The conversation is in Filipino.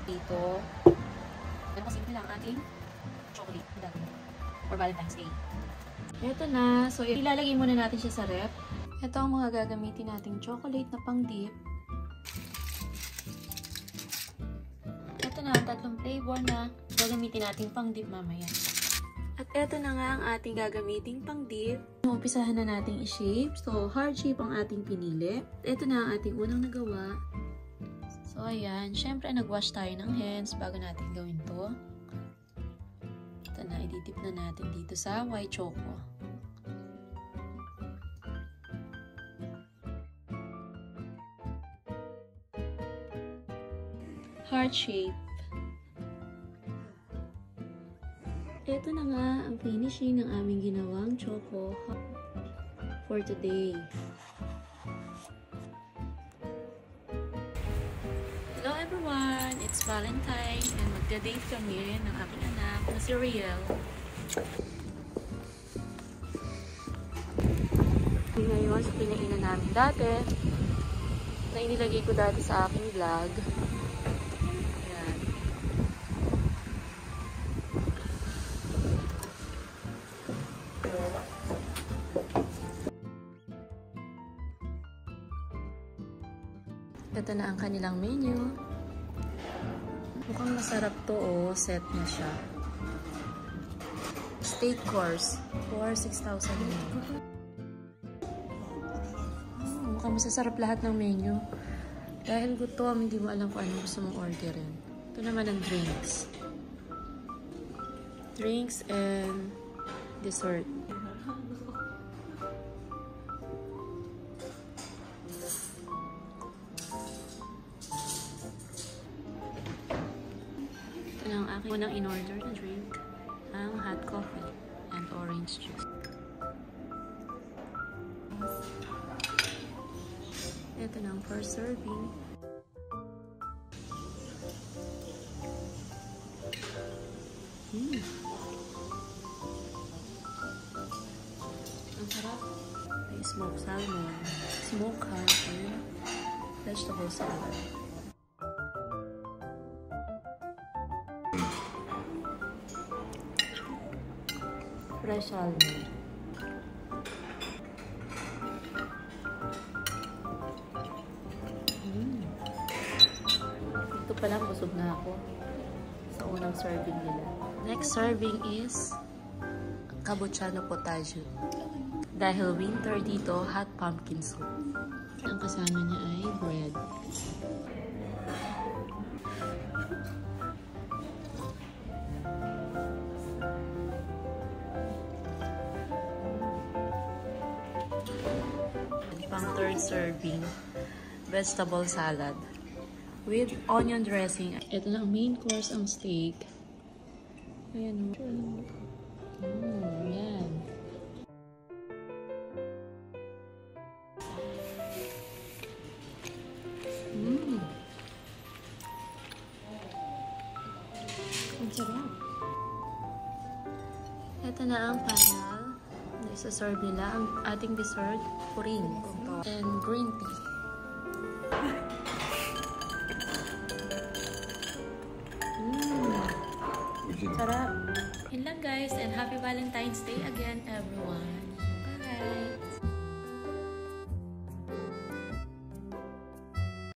Dito, pero kasi lang ating chocolate for Valentine's Day. Ito na. So, ilalagay muna natin siya sa ref. Ito ang mga gagamitin nating chocolate na pang-dip. Ito na, tatlong flavor na gagamitin nating pang-dip mamaya. At ito na nga ang ating gagamiting pang-dip. Umpisahan na nating i-shape. So, heart shape ang ating pinili. Ito na ang ating unang nagawa. So, ayan. Siyempre, nag-wash tayo ng hands bago natin gawin to. Ito na, ididip na natin dito sa white choco. Heart shape. Ito na nga ang finishing ng aming ginawang choco for today. Hello everyone! It's Valentine and magda-date kami ng aking anak na si Riel. Ngayon sa pinainan namin dati na inilagay ko dati sa aking vlog. Ayan. Ito na ang kanilang menu. Mukhang masarap to, oh. Set na siya. Steak course for 6,000 yen. Mukhang masasarap lahat ng menu. Dahil gutom, hindi mo alam kung ano gusto mong orderin. Ito naman ang drinks. Drinks and dessert. Ito na ang aking unang in-order na drink. Ang hot coffee and orange juice. Ito na ang first serving. Ang sarap. May smoked salmon, smoked ham, and vegetable salad. Fresh salmon. Ito pa lang, busog na ako sa unang serving nila. Next serving is Cappuccino Potaggio. Dahil winter dito, hot pumpkin soup. Ang kasama niya ay bread. Pang third serving, vegetable salad with onion dressing. Ito na ang main course, ang steak. Ayan. Yan. Ang sarap. Ito na ang final. Isa-serve nila ang ating dessert, puring and green tea. Sarap. Yun lang guys, and happy Valentine's Day again everyone.